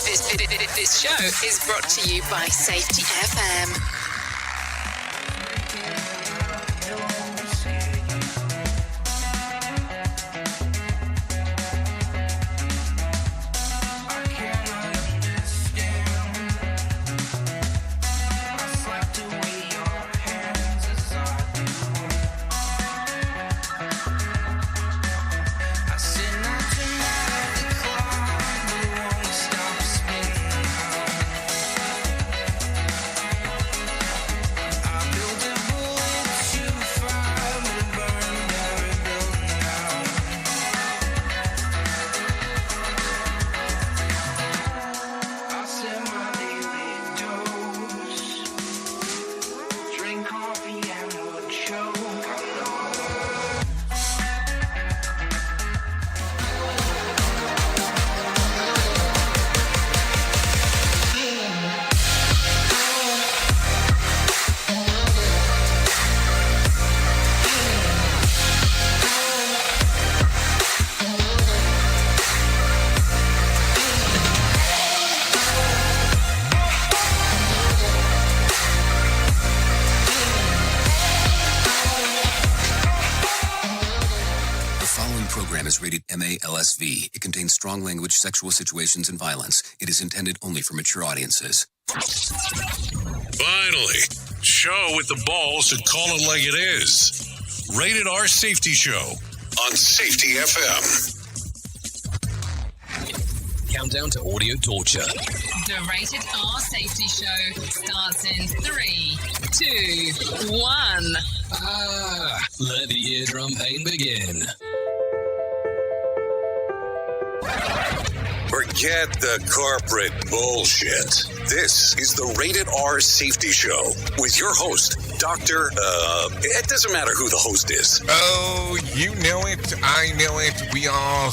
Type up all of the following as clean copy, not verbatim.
This show is brought to you by Safety FM. Rated MA-LSV. It contains strong language, sexual situations, and violence. It is intended only for mature audiences. Finally, show with the balls to call it like it is. Rated R Safety Show on Safety FM. Countdown to audio torture. The Rated R Safety Show starts in 3, 2, 1. Let the eardrum pain begin. Forget the corporate bullshit. This is the Rated R Safety Show with your host, Dr. It doesn't matter who the host is. Oh, you know it. I know it. We all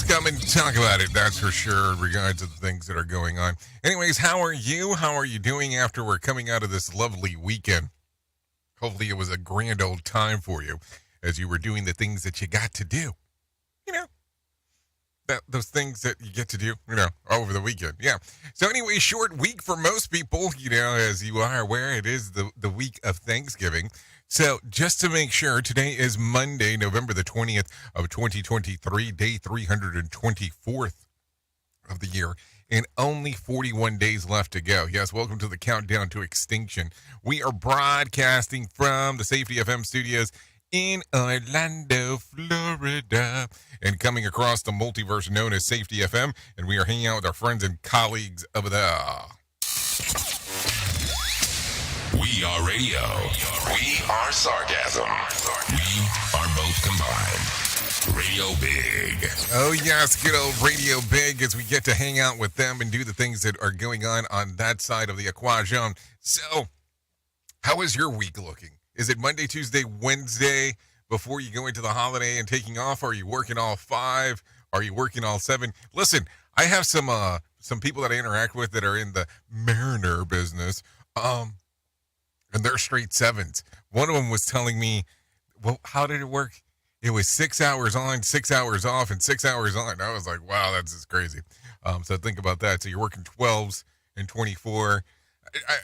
come and talk about it, that's for sure, in regards to the things that are going on. Anyways, how are you? How are you doing after we're coming out of this lovely weekend? Hopefully it was a grand old time for you as you were doing the things that you got to do. You know, those things that you get to do, over the weekend. Yeah. So anyway, short week for most people, as you are aware, it is the week of Thanksgiving. So just to make sure, today is Monday, November the 20th of 2023, day 324th of the year, and only 41 days left to go. Yes, welcome to the countdown to extinction. We are broadcasting from the Safety FM studios in Orlando, Florida, and coming across the multiverse known as Safety FM, and we are hanging out with our friends and colleagues over there. We are radio. We are sarcasm. We are both combined. Radio Big. Oh, yes, good old Radio Big, as we get to hang out with them and do the things that are going on that side of the equation. So, how is your week looking? Is it Monday, Tuesday, Wednesday before you go into the holiday and taking off? Are you working all 5? Are you working all 7? Listen, I have some people that I interact with that are in the mariner business, and they're straight 7s. One of them was telling me, well, how did it work? It was 6 hours on, 6 hours off, and 6 hours on. I was like, wow, that's just crazy. So think about that. So you're working 12s and 24.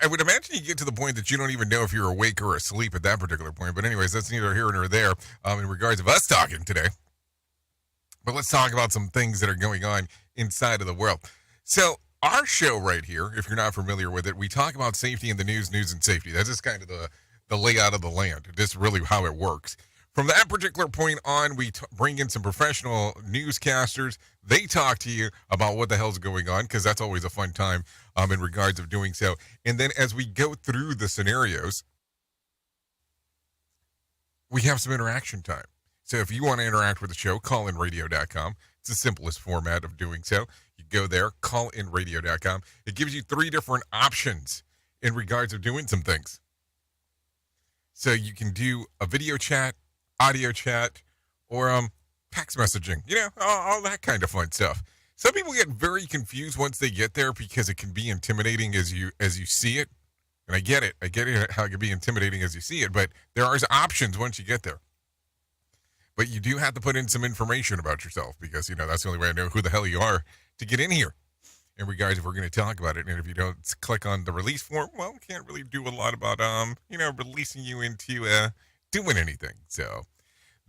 I would imagine you get to the point that you don't even know if you're awake or asleep at that particular point. But anyways, that's neither here nor there in regards of us talking today. But let's talk about some things that are going on inside of the world. So our show right here, if you're not familiar with it, we talk about safety in the news and safety. That's just kind of the layout of the land. This is really how it works. From that particular point on, we bring in some professional newscasters. They talk to you about what the hell's going on, because that's always a fun time in regards of doing so. And then as we go through the scenarios, we have some interaction time. So if you want to interact with the show, callinradio.com. It's the simplest format of doing so. You go there, callinradio.com. It gives you 3 different options in regards of doing some things. So you can do a video chat, audio chat, or text messaging, all that kind of fun stuff. Some people get very confused once they get there because it can be intimidating as you see it. And I get it how it can be intimidating as you see it, but there are options once you get there. But you do have to put in some information about yourself because, that's the only way I know who the hell you are to get in here. in regards if we're going to talk about it. And if you don't click on the release form, well, we can't really do a lot about, releasing you into doing anything. So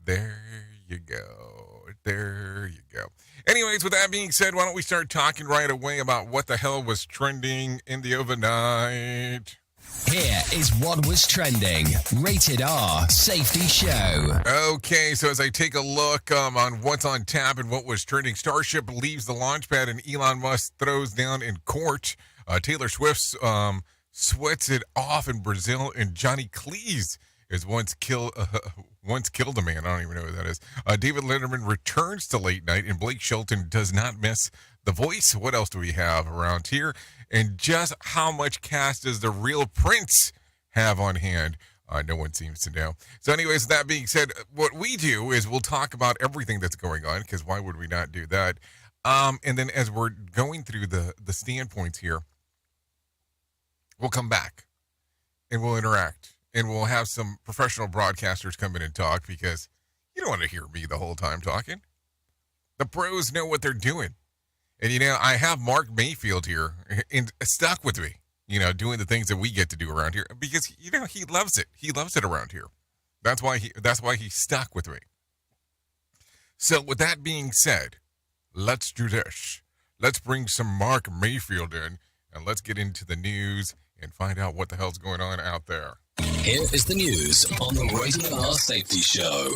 there you go. There you go. Anyways, with that being said, why don't we start talking right away about what the hell was trending in the overnight? Here is what was trending. Rated R Safety Show. Okay, so as I take a look on what's on tap and what was trending, Starship leaves the launch pad and Elon Musk throws down in court. Taylor Swift sweats it off in Brazil, and Johnny Cleese is once killed a man. I don't even know who that is. David Letterman returns to late night, and Blake Shelton does not miss The Voice. What else do we have around here? And just how much cash does the real Prince have on hand? No one seems to know. So anyways, that being said, what we do is we'll talk about everything that's going on, because why would we not do that? And then as we're going through the standpoints here, we'll come back and we'll interact. And we'll have some professional broadcasters come in and talk, because you don't want to hear me the whole time talking. The pros know what they're doing. And, I have Mark Mayfield here and stuck with me, doing the things that we get to do around here, because, he loves it. He loves it around here. That's why he's stuck with me. So with that being said, let's do this. Let's bring some Mark Mayfield in, and let's get into the news and find out what the hell's going on out there. Here is the news on the Rated R Safety Show.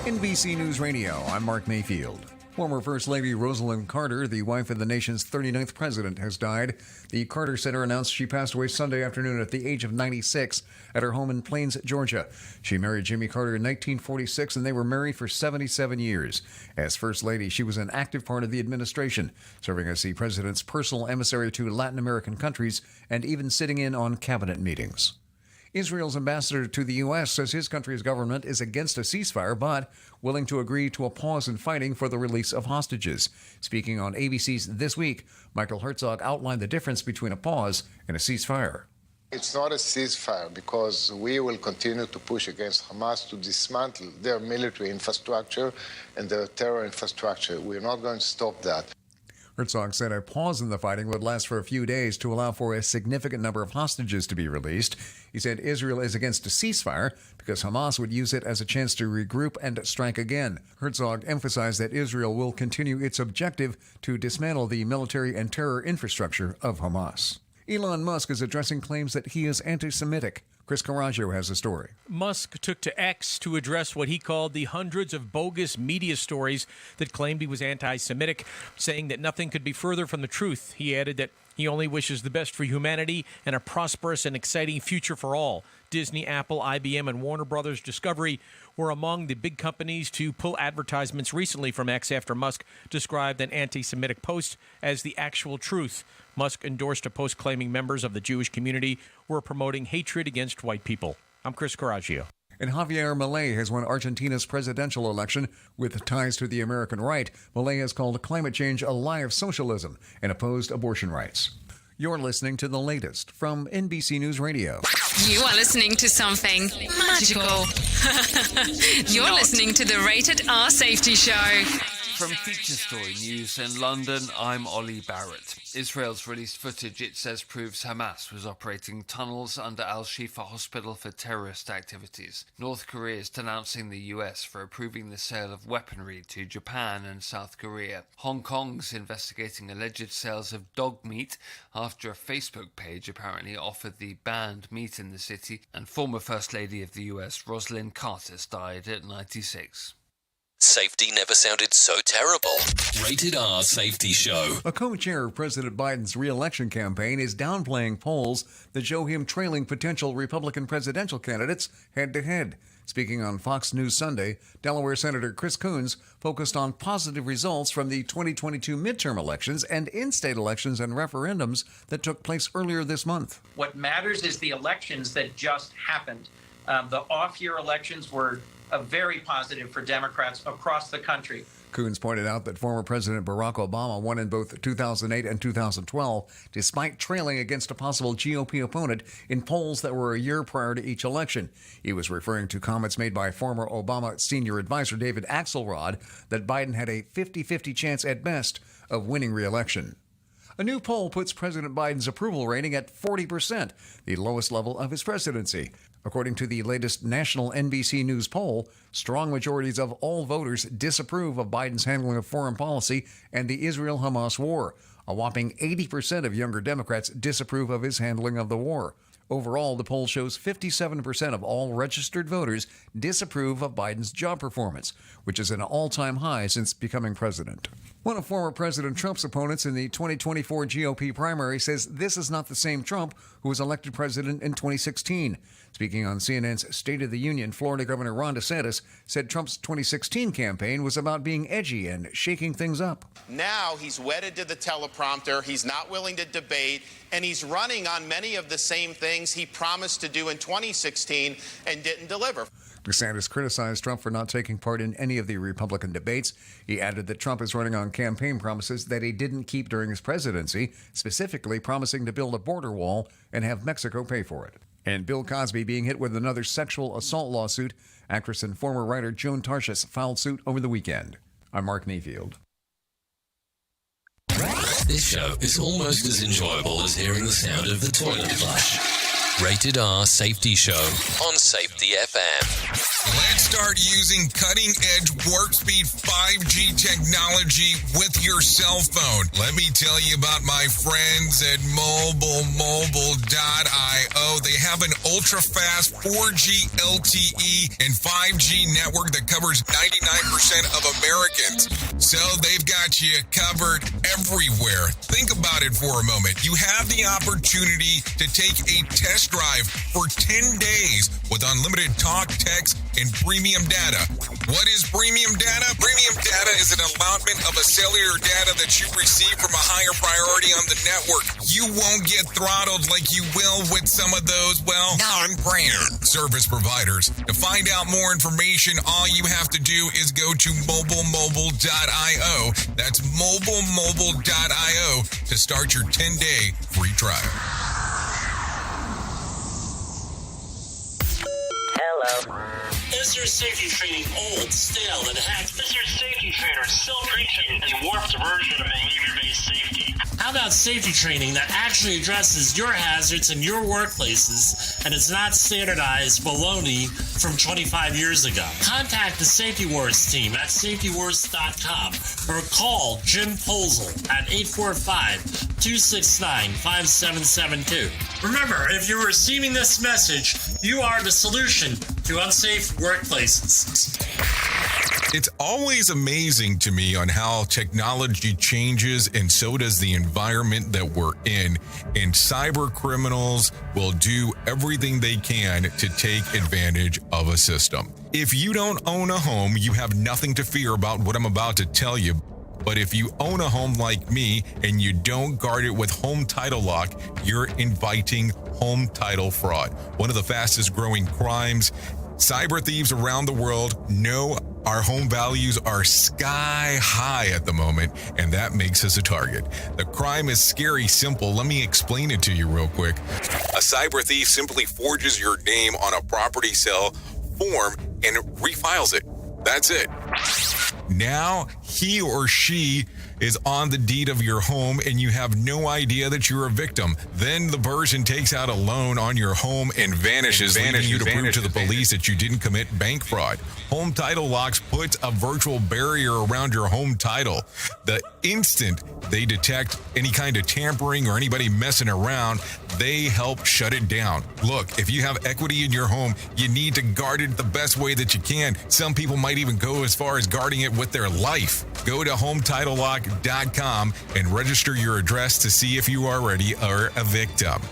NBC News Radio, I'm Mark Mayfield. Former First Lady Rosalind Carter, the wife of the nation's 39th president, has died. The Carter Center announced she passed away Sunday afternoon at the age of 96 at her home in Plains, Georgia. She married Jimmy Carter in 1946, and they were married for 77 years. As First Lady, she was an active part of the administration, serving as the president's personal emissary to Latin American countries and even sitting in on cabinet meetings. Israel's ambassador to the U.S. says his country's government is against a ceasefire, but willing to agree to a pause in fighting for the release of hostages. Speaking on ABC's This Week, Michael Herzog outlined the difference between a pause and a ceasefire. It's not a ceasefire, because we will continue to push against Hamas to dismantle their military infrastructure and their terror infrastructure. We're not going to stop that. Herzog said a pause in the fighting would last for a few days to allow for a significant number of hostages to be released. He said Israel is against a ceasefire because Hamas would use it as a chance to regroup and strike again. Herzog emphasized that Israel will continue its objective to dismantle the military and terror infrastructure of Hamas. Elon Musk is addressing claims that he is anti-Semitic. Chris Caraggio has the story. Musk took to X to address what he called the hundreds of bogus media stories that claimed he was anti-Semitic, saying that nothing could be further from the truth. He added that he only wishes the best for humanity and a prosperous and exciting future for all. Disney, Apple, IBM, and Warner Brothers Discovery were among the big companies to pull advertisements recently from X after Musk described an anti-Semitic post as the actual truth. Musk endorsed a post claiming members of the Jewish community were promoting hatred against white people. I'm Chris Caraggio. And Javier Milei has won Argentina's presidential election with ties to the American right. Milei has called climate change a lie of socialism and opposed abortion rights. You're listening to the latest from NBC News Radio. You are listening to something magical. You're listening to the Rated R Safety Show. From Feature Story News in London, I'm Ollie Barrett. Israel's released footage, it says, proves Hamas was operating tunnels under Al-Shifa Hospital for terrorist activities. North Korea is denouncing the US for approving the sale of weaponry to Japan and South Korea. Hong Kong's investigating alleged sales of dog meat after a Facebook page apparently offered the banned meat in the city. And former First Lady of the US, Rosalind Carter, died at 96. Safety never sounded so terrible. Rated R Safety Show. A co-chair of President Biden's re-election campaign is downplaying polls that show him trailing potential Republican presidential candidates head-to-head. Speaking on Fox News Sunday, Delaware Senator Chris Coons focused on positive results from the 2022 midterm elections and in-state elections and referendums that took place earlier this month. What matters is the elections that just happened. The off-year elections were very positive for Democrats across the country. Coons pointed out that former President Barack Obama won in both 2008 and 2012, despite trailing against a possible GOP opponent in polls that were a year prior to each election. He was referring to comments made by former Obama senior advisor David Axelrod that Biden had a 50-50 chance at best of winning re-election. A new poll puts President Biden's approval rating at 40%, the lowest level of his presidency. According to the latest national NBC News poll, strong majorities of all voters disapprove of Biden's handling of foreign policy and the Israel-Hamas war. A whopping 80% of younger Democrats disapprove of his handling of the war. Overall, the poll shows 57% of all registered voters disapprove of Biden's job performance, which is an all-time high since becoming president. One of former President Trump's opponents in the 2024 GOP primary says this is not the same Trump who was elected president in 2016. Speaking on CNN's State of the Union, Florida Governor Ron DeSantis said Trump's 2016 campaign was about being edgy and shaking things up. Now he's wedded to the teleprompter, he's not willing to debate, and he's running on many of the same things he promised to do in 2016 and didn't deliver. DeSantis criticized Trump for not taking part in any of the Republican debates. He added that Trump is running on campaign promises that he didn't keep during his presidency, specifically promising to build a border wall and have Mexico pay for it. And Bill Cosby being hit with another sexual assault lawsuit. Actress and former writer Joan Tarshis filed suit over the weekend. I'm Mark Mayfield. This show is almost as enjoyable as hearing the sound of the toilet flush. Rated R Safety Show on Safety FM. Let's start using cutting-edge warp speed 5G technology with your cell phone. Let me tell you about my friends at mobilemobile.io. They have an ultra-fast 4G LTE and 5G network that covers 99% of Americans. So they've got you covered everywhere. Think about it for a moment. You have the opportunity to take a test drive for 10 days with unlimited talk, text, and premium data. What is premium data? Premium data is an allotment of a cellular data that you receive from a higher priority on the network. You won't get throttled like you will with some of those, well, non-brand service providers. To find out more information, all you have to do is go to mobilemobile.io. That's mobilemobile.io to start your 10-day free trial. Hello. Is your safety training old, stale, and hacked? Is your safety trainer still preaching a warped version of behavior-based safety? How about safety training that actually addresses your hazards in your workplaces and is not standardized baloney from 25 years ago? Contact the Safety Wars team at safetywars.com or call Jim Posel at 845-269-5772. Remember, if you're receiving this message, you are the solution to unsafe workplaces. It's always amazing to me on how technology changes, and so does the environment that we're in. And cyber criminals will do everything they can to take advantage of a system. If you don't own a home, you have nothing to fear about what I'm about to tell you. But if you own a home like me and you don't guard it with home title lock, you're inviting home title fraud. One of the fastest growing crimes. Cyber thieves around the world know our home values are sky high at the moment, and that makes us a target. The crime is scary simple. Let me explain it to you real quick. A cyber thief simply forges your name on a property sale form and refiles it. That's it. Now he or she is on the deed of your home and you have no idea that you're a victim. Then the person takes out a loan on your home and vanishes, leaving you to prove to the police that you didn't commit bank fraud. Home Title Locks puts a virtual barrier around your home title. The instant they detect any kind of tampering or anybody messing around, they help shut it down. Look, if you have equity in your home, you need to guard it the best way that you can. Some people might even go as far as guarding it with their life. Go to HometitleLock.com and register your address to see if you already are a victim.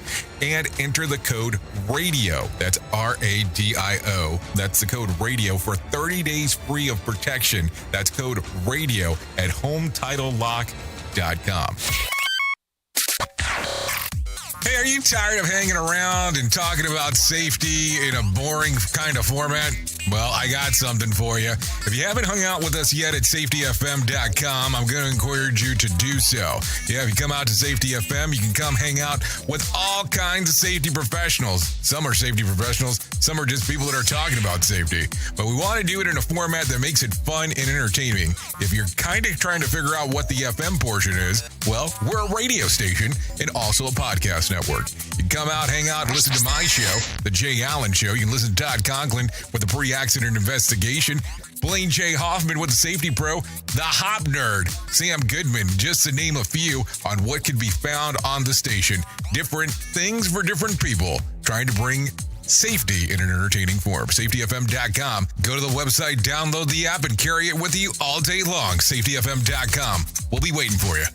And enter the code RADIO. That's RADIO. That's the code RADIO for 30 days free of protection. That's code RADIO at HometitleLock.com. Hey, are you tired of hanging around and talking about safety in a boring kind of format? Well, I got something for you. If you haven't hung out with us yet at safetyfm.com, I'm going to encourage you to do so. Yeah, if you come out to Safety FM, you can come hang out with all kinds of safety professionals. Some are safety professionals, some are just people that are talking about safety. But we want to do it in a format that makes it fun and entertaining. If you're kind of trying to figure out what the FM portion is, well, we're a radio station and also a podcast network. You can come out, hang out, and listen to my show, The Jay Allen Show. You can listen to Todd Conklin with the pre-accident investigation, Blaine J. Hoffman with the Safety Pro, the Hop Nerd, Sam Goodman, just to name a few on what can be found on the station. Different things for different people, trying to bring safety in an entertaining form. SafetyFM.com. Go to the website, download the app, and carry it with you all day long. SafetyFM.com. We'll be waiting for you.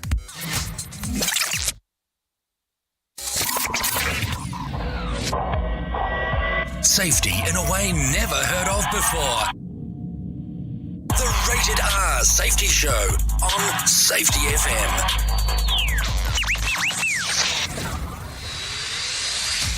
Safety in a way never heard of before. The Rated R Safety Show on Safety FM.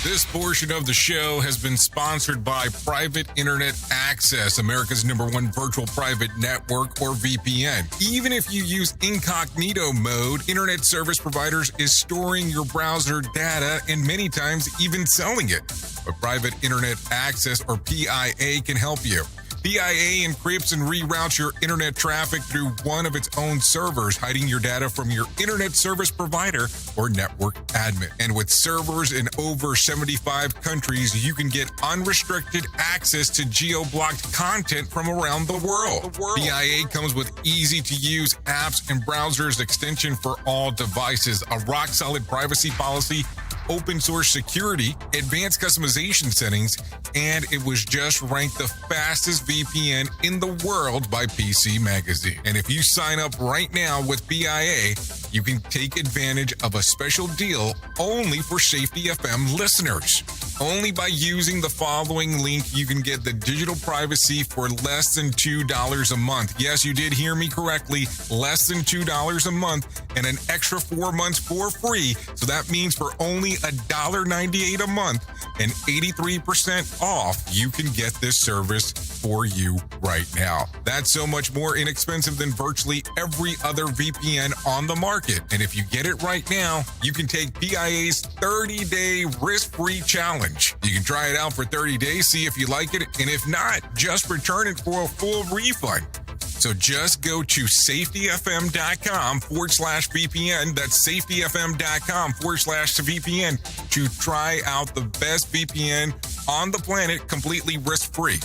This portion of the show has been sponsored by Private Internet Access, America's #1 virtual private network, or VPN. Even if you use incognito mode, internet service providers is storing your browser data and many times even selling it. But Private Internet Access, or PIA, can help you. PIA encrypts and reroutes your internet traffic through one of its own servers, hiding your data from your internet service provider or network admin. And with servers in over 75 countries, you can get unrestricted access to geo-blocked content from around the world. PIA comes with easy-to-use apps and browsers extension for all devices, a rock-solid privacy policy, open source security, advanced customization settings, and it was just ranked the fastest VPN in the world by PC Magazine. And if you sign up right now with PIA, you can take advantage of a special deal only for Safety FM listeners. Only by using the following link, you can get the digital privacy for less than $2 a month. Yes, you did hear me correctly, less than $2 a month, and an extra 4 months for free. So that means for only $1.98 a month and 83% off, you can get this service for you right now. That's so much more inexpensive than virtually every other VPN on the market. And if you get it right now, you can take PIA's 30-day risk-free challenge. You can try it out for 30 days, see if you like it, and if not, just return it for a full refund. So just go to safetyfm.com/VPN. That's safetyfm.com/VPN to try out the best VPN on the planet completely risk-free.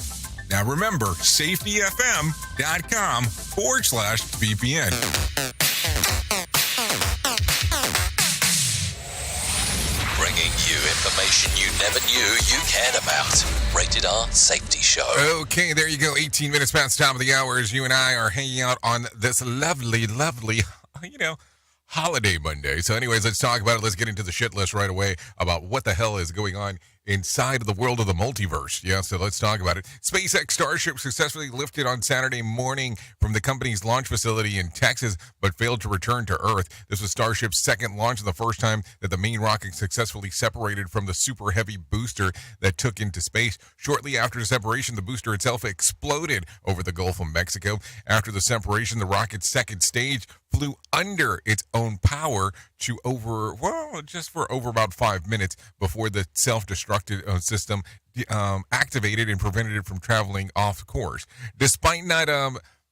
Now remember, safetyfm.com/VPN. Bringing you information you never knew you cared about. Rated R Safety Show. Okay, there you go. 18 minutes past the top of the hour as you and I are hanging out on this lovely, holiday Monday. So anyways, let's talk about it. Let's get into the shit list right away about what the hell is going on inside of the world of the multiverse. Yeah, so let's talk about it. SpaceX Starship successfully lifted on Saturday morning from the company's launch facility in Texas, but failed to return to Earth. This was Starship's second launch and the first time that the main rocket successfully separated from the Super Heavy booster that took into space. Shortly after the separation, the booster itself exploded over the Gulf of Mexico. After the separation, the rocket's second stage flew under its own power just for over about 5 minutes before the self-destructive system activated and prevented it from traveling off course. Despite not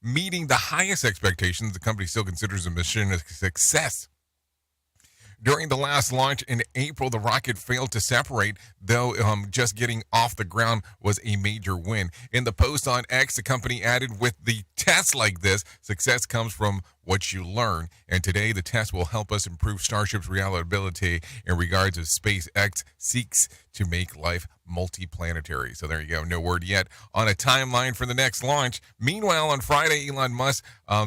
meeting the highest expectations, the company still considers the mission a success. During the last launch in April, the rocket failed to separate, though just getting off the ground was a major win. In the post on X, the company added, with the tests like this, success comes from what you learn. And today, the test will help us improve Starship's reliability in regards to SpaceX seeks to make life multiplanetary. So there you go. No word yet on a timeline for the next launch. Meanwhile, on Friday, Elon Musk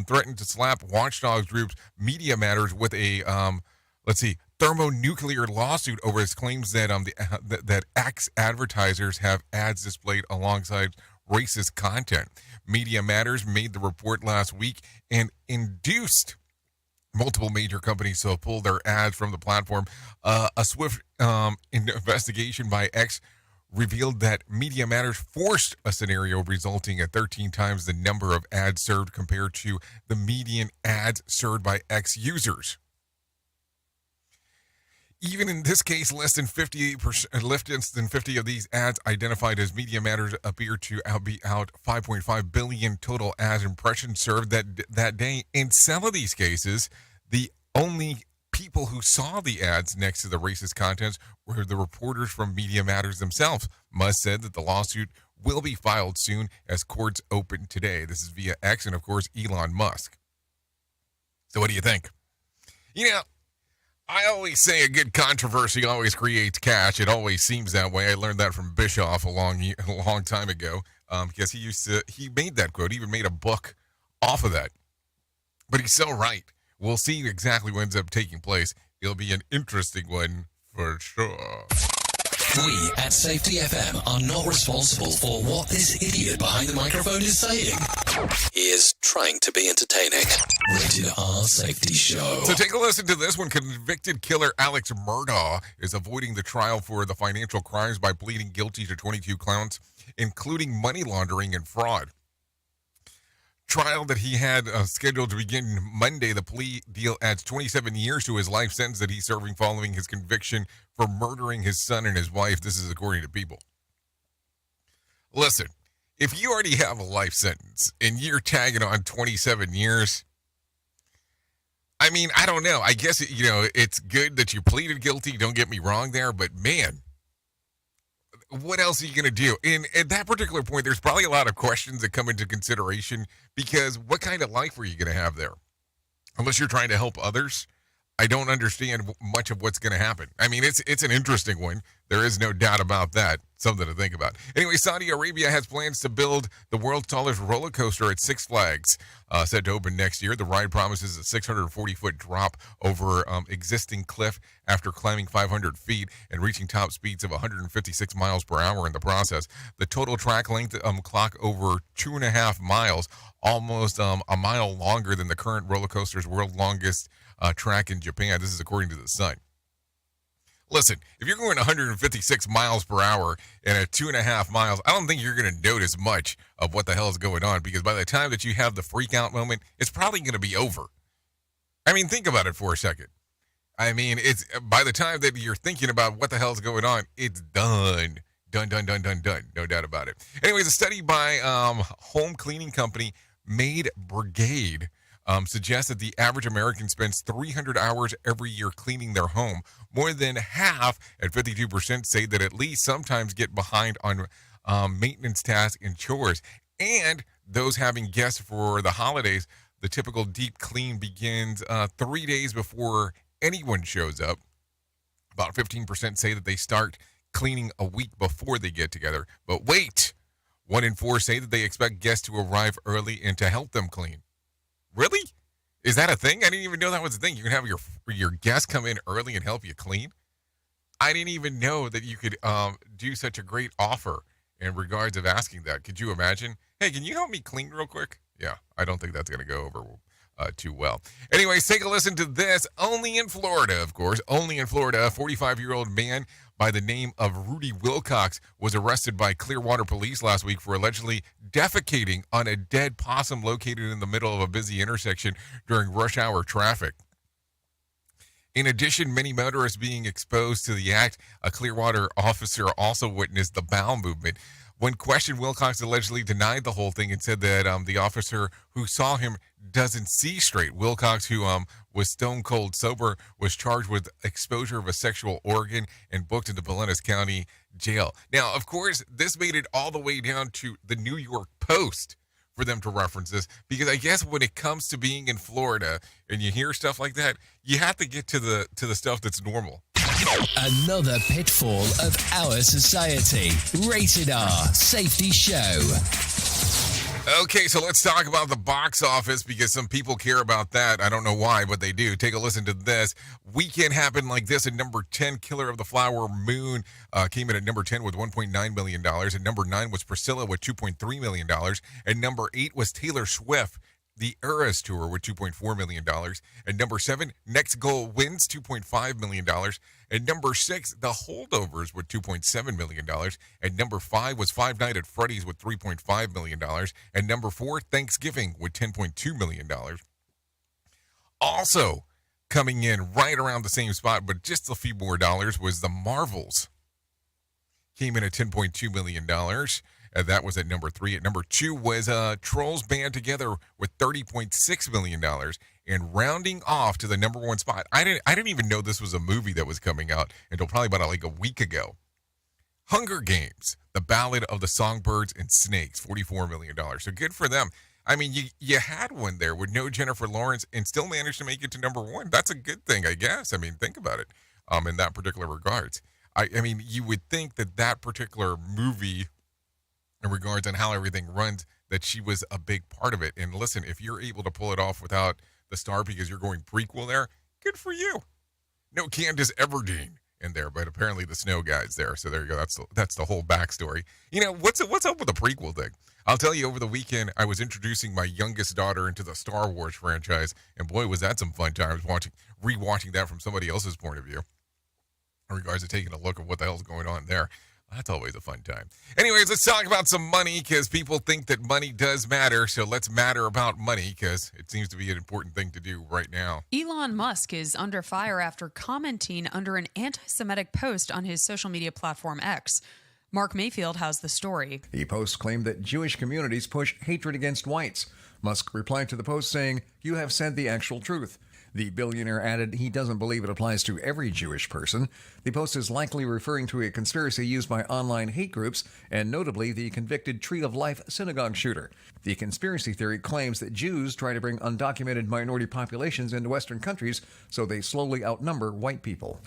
threatened to slap watchdog groups Media Matters with a thermonuclear lawsuit over his claims that that X advertisers have ads displayed alongside racist content. Media Matters made the report last week and induced multiple major companies to pull their ads from the platform. A swift investigation by X revealed that Media Matters forced a scenario resulting at 13 times the number of ads served compared to the median ads served by X users. Even in this case, less than 50 of these ads identified as Media Matters appear to be out 5.5 billion total ad impressions served that day. In some of these cases, the only people who saw the ads next to the racist contents were the reporters from Media Matters themselves. Musk said that the lawsuit will be filed soon as courts open today. This is via X and, of course, Elon Musk. So what do you think? I always say a good controversy always creates cash. It always seems that way. I learned that from Bischoff a long time ago because he made that quote. He even made a book off of that. But he's so right. We'll see exactly what ends up taking place. It'll be an interesting one for sure. We at Safety FM are not responsible for what this idiot behind the microphone is saying. He is trying to be entertaining. Rated R Safety Show. So take a listen to this one. Convicted killer Alex Murdaugh is avoiding the trial for the financial crimes by pleading guilty to 22 counts, including money laundering and fraud. Trial that he had scheduled to begin Monday. The plea deal adds 27 years to his life sentence that he's serving following his conviction for murdering his son and his wife. This is according to People. Listen, if you already have a life sentence and you're tagging on 27 years, I mean, I don't know. I guess, it's good that you pleaded guilty. Don't get me wrong there, but man, what else are you going to do? And at that particular point, there's probably a lot of questions that come into consideration because what kind of life are you going to have there? Unless you're trying to help others, I don't understand much of what's going to happen. I mean, it's an interesting one. There is no doubt about that. Something to think about. Anyway, Saudi Arabia has plans to build the world's tallest roller coaster at Six Flags, set to open next year. The ride promises a 640-foot drop over existing cliff after climbing 500 feet and reaching top speeds of 156 miles per hour in the process. The total track length clock over 2.5 miles, almost a mile longer than the current roller coaster's world longest track in Japan. This is according to The Sun. Listen, if you're going 156 miles per hour and at 2.5 miles, I don't think you're going to notice much of what the hell is going on because by the time that you have the freak out moment, it's probably going to be over. I mean, think about it for a second. I mean, it's by the time that you're thinking about what the hell is going on, it's done. Done. No doubt about it. Anyways, a study by home cleaning company Maid Brigade suggests that the average American spends 300 hours every year cleaning their home. More than half, at 52%, say that at least sometimes get behind on maintenance tasks and chores. And those having guests for the holidays, the typical deep clean begins 3 days before anyone shows up. About 15% say that they start cleaning a week before they get together. But wait, 1 in 4 say that they expect guests to arrive early and to help them clean. Really? Is that a thing? I didn't even know that was a thing. You can have your guests come in early and help you clean. I didn't even know that you could do such a great offer in regards of asking that. Could you imagine? Hey, can you help me clean real quick? Yeah, I don't think that's going to go over too well. Anyways, take a listen to this. Only in Florida, of course. Only in Florida, a 45-year-old man by the name of Rudy Wilcox was arrested by Clearwater police last week for allegedly defecating on a dead possum located in the middle of a busy intersection during rush hour traffic. In addition, many motorists being exposed to the act. A Clearwater officer also witnessed the bowel movement. When questioned, Wilcox allegedly denied the whole thing and said that the officer who saw him doesn't see straight. Wilcox, who was stone cold sober, was charged with exposure of a sexual organ and booked into Pinellas County Jail. Now, of course, this made it all the way down to the New York Post for them to reference this, because I guess when it comes to being in Florida and you hear stuff like that, you have to get to the stuff that's normal. Another pitfall of our society. Rated R Safety Show. Okay, so let's talk about the box office because some people care about that. I don't know why, but they do. Take a listen to this. Weekend happened like this at number 10. Killer of the Flower Moon came in at number 10 with $1.9 million. At number 9 was Priscilla with $2.3 million. And number 8 was Taylor Swift. The Eras Tour with $2.4 million. At number 7, Next Goal Wins, $2.5 million. At number 6, The Holdovers with $2.7 million. At number 5 was Five Nights at Freddy's with $3.5 million. At number 4, Thanksgiving with $10.2 million. Also coming in right around the same spot, but just a few more dollars, was The Marvels. Came in at $10.2 million. That was at number 3. At number 2 was Trolls Band Together with $30.6 million. And rounding off to the number 1 spot, I didn't even know this was a movie that was coming out until probably about like a week ago. Hunger Games, The Ballad of the Songbirds and Snakes, $44 million. So good for them. I mean, you had one there with no Jennifer Lawrence and still managed to make it to number 1. That's a good thing, I guess. I mean, think about it in that particular regards. I mean, you would think that particular movie, in regards on how everything runs, that she was a big part of it. And listen, if you're able to pull it off without the star because you're going prequel there, good for you. No Candace Everdeen in there, but apparently the Snow Guy's there. So there you go. That's the whole backstory. You know, what's up with the prequel thing? I'll tell you, over the weekend, I was introducing my youngest daughter into the Star Wars franchise, and boy, was that some fun times rewatching that from somebody else's point of view in regards to taking a look at what the hell's going on there. That's always a fun time. Anyways, let's talk about some money, because people think that money does matter. So let's matter about money, because it seems to be an important thing to do right now. Elon Musk is under fire after commenting under an anti-Semitic post on his social media platform X. Mark Mayfield has the story. The post claimed that Jewish communities push hatred against whites. Musk replied to the post saying, "You have said the actual truth." The billionaire added he doesn't believe it applies to every Jewish person. The post is likely referring to a conspiracy used by online hate groups, and notably the convicted Tree of Life synagogue shooter. The conspiracy theory claims that Jews try to bring undocumented minority populations into Western countries so they slowly outnumber white people.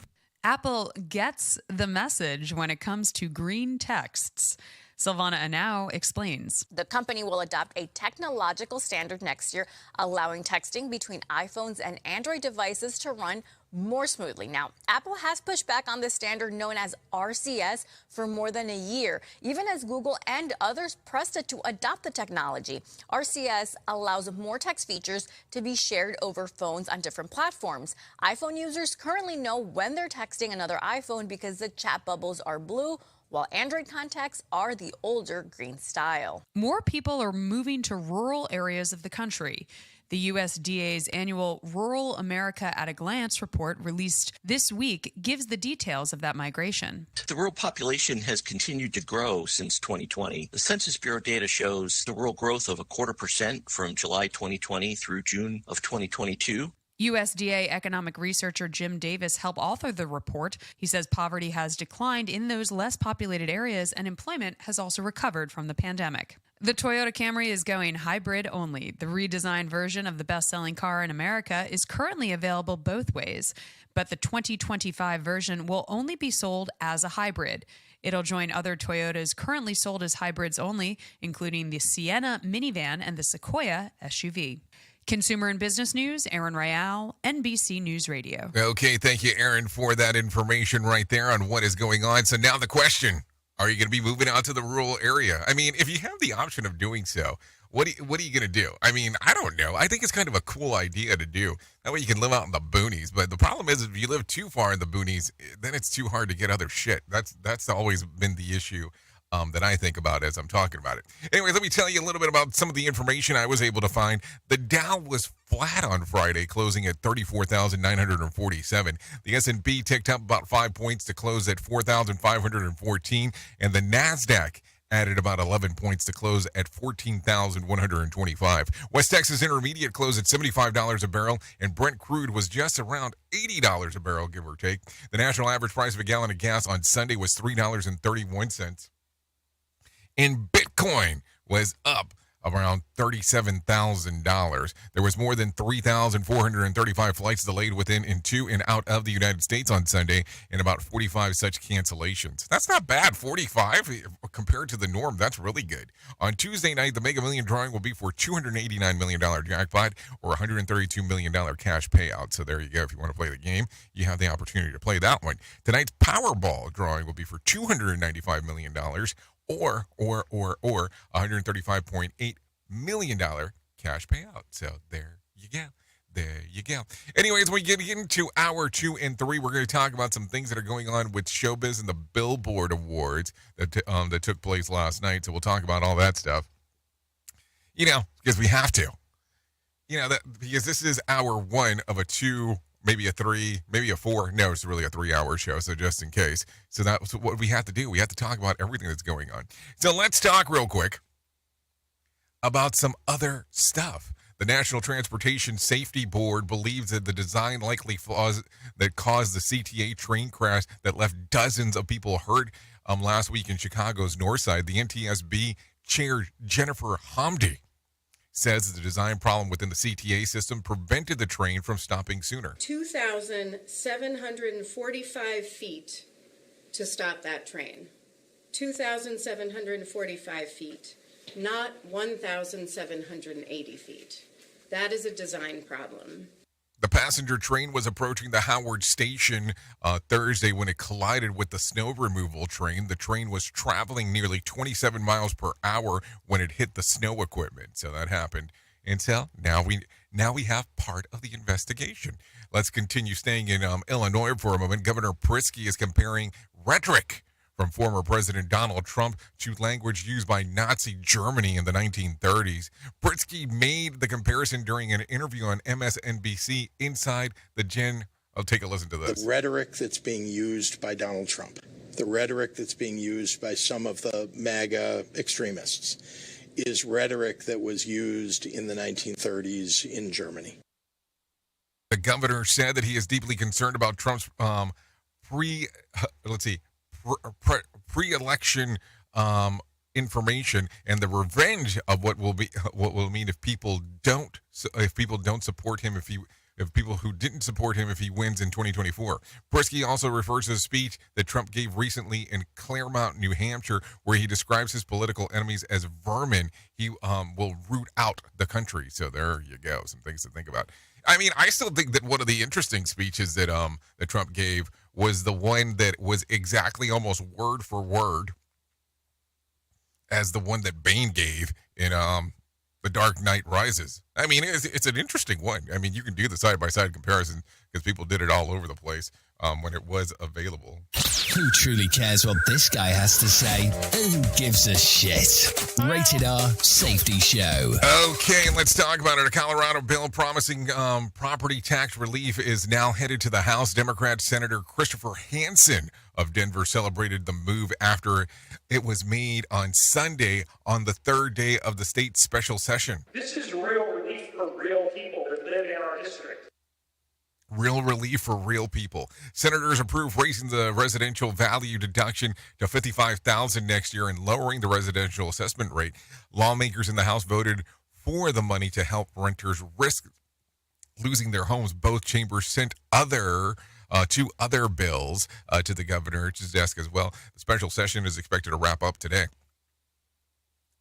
Apple gets the message when it comes to green texts. Silvana Anau explains. The company will adopt a technological standard next year, allowing texting between iPhones and Android devices to run more smoothly. Now, Apple has pushed back on this standard known as RCS for more than a year, even as Google and others pressed it to adopt the technology. RCS allows more text features to be shared over phones on different platforms. iPhone users currently know when they're texting another iPhone because the chat bubbles are blue, while Android contacts are the older green style. More people are moving to rural areas of the country. The USDA's annual Rural America at a Glance report released this week gives the details of that migration. The rural population has continued to grow since 2020. The Census Bureau data shows the rural growth of 0.25% from July 2020 through June of 2022. USDA economic researcher Jim Davis helped author the report. He says poverty has declined in those less populated areas and employment has also recovered from the pandemic. The Toyota Camry is going hybrid only. The redesigned version of the best-selling car in America is currently available both ways, but the 2025 version will only be sold as a hybrid. It'll join other Toyotas currently sold as hybrids only, including the Sienna minivan and the Sequoia SUV. Consumer and business news, Aaron Rial, NBC News Radio. Okay, thank you, Aaron, for that information right there on what is going on. So now the question, are you going to be moving out to the rural area? I mean, if you have the option of doing so, what are you going to do? I mean, I don't know. I think it's kind of a cool idea to do. That way you can live out in the boonies. But the problem is, if you live too far in the boonies, then it's too hard to get other shit. That's always been the issue that I think about as I'm talking about it. Anyway, let me tell you a little bit about some of the information I was able to find. The Dow was flat on Friday, closing at 34,947. The S&P ticked up about 5 points to close at 4,514, and the NASDAQ added about 11 points to close at 14,125. West Texas Intermediate closed at $75 a barrel, and Brent crude was just around $80 a barrel, give or take. The national average price of a gallon of gas on Sunday was $3.31. And Bitcoin was up around $37,000. There was more than 3,435 flights delayed within, into, and out of the United States on Sunday, and about 45 such cancellations. That's not bad. 45 compared to the norm. That's really good. On Tuesday night, the Mega Million drawing will be for $289 million jackpot or $132 million cash payout. So there you go. If you want to play the game, you have the opportunity to play that one. Tonight's Powerball drawing will be for $295 million or $135.8 million cash payout. So there you go. There you go. Anyways, when we get into hour 2 and 3, we're going to talk about some things that are going on with showbiz and the Billboard Awards that took place last night. So we'll talk about all that stuff. Because we have to. Because this is hour 1 of a 2, maybe a 3, maybe a 4. No, it's really a 3-hour show, so just in case. So that's what we have to do. We have to talk about everything that's going on. So let's talk real quick about some other stuff. The National Transportation Safety Board believes that the design likely flaws that caused the CTA train crash that left dozens of people hurt last week in Chicago's North Side. The NTSB chair, Jennifer Hamdi, says that the design problem within the CTA system prevented the train from stopping sooner. 2,745 feet to stop that train. 2,745 feet. Not 1,780 feet. That is a design problem. The passenger train was approaching the Howard station Thursday when it collided with the snow removal train. The train was traveling nearly 27 miles per hour when it hit the snow equipment. So that happened. And so now we have part of the investigation. Let's continue staying in Illinois for a moment. Governor Pritzker is comparing rhetoric from former President Donald Trump to language used by Nazi Germany in the 1930s. Pritzker made the comparison during an interview on MSNBC Inside the Gen. I'll take a listen to this. The rhetoric that's being used by Donald Trump, the rhetoric that's being used by some of the MAGA extremists, is rhetoric that was used in the 1930s in Germany. The governor said that he is deeply concerned about Trump's pre-election information and the revenge of what will mean if people don't support him if people who didn't support him if he wins in 2024. Pritzker also refers to the speech that Trump gave recently in Claremont, New Hampshire, where he describes his political enemies as vermin. He will root out the country. So there you go. Some things to think about. I mean, I still think that one of the interesting speeches that that Trump gave was the one that was exactly almost word for word as the one that Bane gave in The Dark Knight Rises. I mean, it's an interesting one. I mean, you can do the side-by-side comparison because people did it all over the place when it was available. Who truly cares what this guy has to say? Who gives a shit? Rated R Safety Show. Okay, let's talk about it. A Colorado bill promising property tax relief is now headed to the House. Democrat Senator Christopher Hansen of Denver celebrated the move after it was made on Sunday on the third day of the state's special session. This is real relief for real people that live in our district. Real relief for real people. Senators approved raising the residential value deduction to $55,000 next year and lowering the residential assessment rate. Lawmakers in the House voted for the money to help renters risk losing their homes. Both chambers sent two other bills to the governor's desk as well. The special session is expected to wrap up today.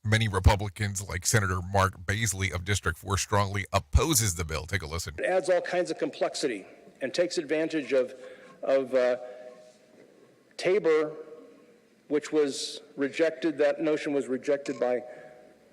Many Republicans, like Senator Mark Baisley of District 4, strongly opposes the bill. Take a listen. It adds all kinds of complexity and takes advantage of Tabor, which was rejected. That notion was rejected by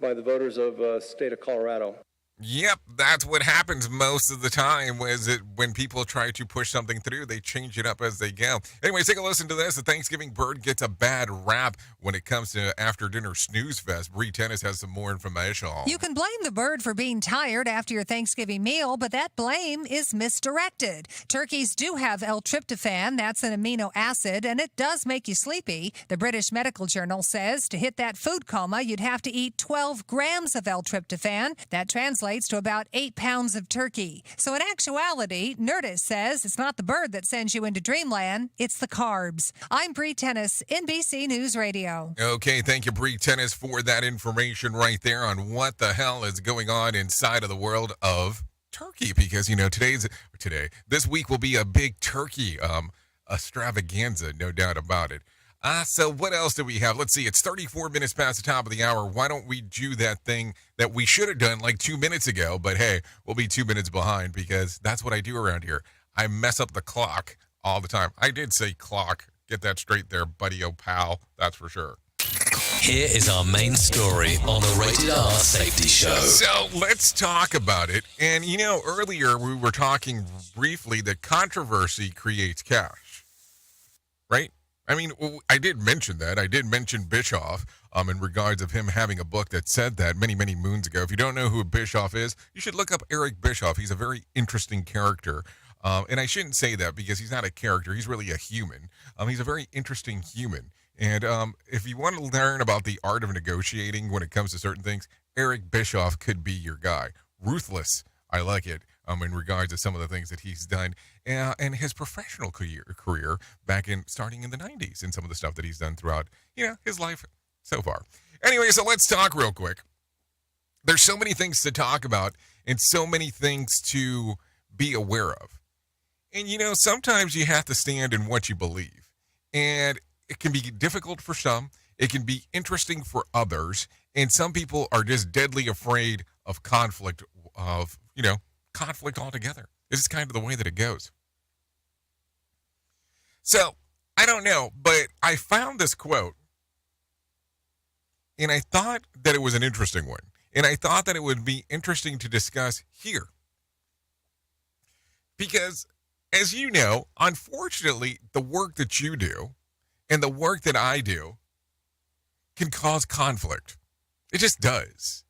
the voters of the state of Colorado. Yep, that's what happens most of the time. When people try to push something through, they change it up as they go. Anyway, take a listen to this. The Thanksgiving bird gets a bad rap when it comes to after-dinner snooze fest. Bree Tennis has some more information. You can blame the bird for being tired after your Thanksgiving meal, but that blame is misdirected. Turkeys do have L-tryptophan. That's an amino acid, and it does make you sleepy. The British Medical Journal says to hit that food coma, you'd have to eat 12 grams of L-tryptophan. That translates to about 8 pounds of turkey. So in actuality, Nerdist says it's not the bird that sends you into dreamland, it's the carbs. I'm Bree Tennis, NBC News Radio. Okay, thank you, Bree Tennis, for that information right there on what the hell is going on inside of the world of turkey. Because, this week will be a big turkey extravaganza, no doubt about it. So what else do we have? Let's see. It's 34 minutes past the top of the hour. Why don't we do that thing that we should have done like 2 minutes ago? But hey, we'll be 2 minutes behind because that's what I do around here. I mess up the clock all the time. I did say clock. Get that straight there, buddy, oh pal. That's for sure. Here is our main story on the Rated R Safety Show. So let's talk about it. And, earlier we were talking briefly that controversy creates cash, right? I mean, I did mention that. I did mention Bischoff in regards of him having a book that said that many, many moons ago. If you don't know who Bischoff is, you should look up Eric Bischoff. He's a very interesting character. And I shouldn't say that because he's not a character. He's really a human. He's a very interesting human. And if you want to learn about the art of negotiating when it comes to certain things, Eric Bischoff could be your guy. Ruthless. I like it in regards to some of the things that he's done and his professional career back starting in the 90s and some of the stuff that he's done throughout, his life so far. Anyway, so let's talk real quick. There's so many things to talk about and so many things to be aware of. And, sometimes you have to stand in what you believe. And it can be difficult for some. It can be interesting for others. And some people are just deadly afraid of conflict, conflict altogether. This is kind of the way that it goes. So, I don't know, but I found this quote, and I thought that it was an interesting one. And I thought that it would be interesting to discuss here. Because, as you know, unfortunately, the work that you do and the work that I do can cause conflict. It just does.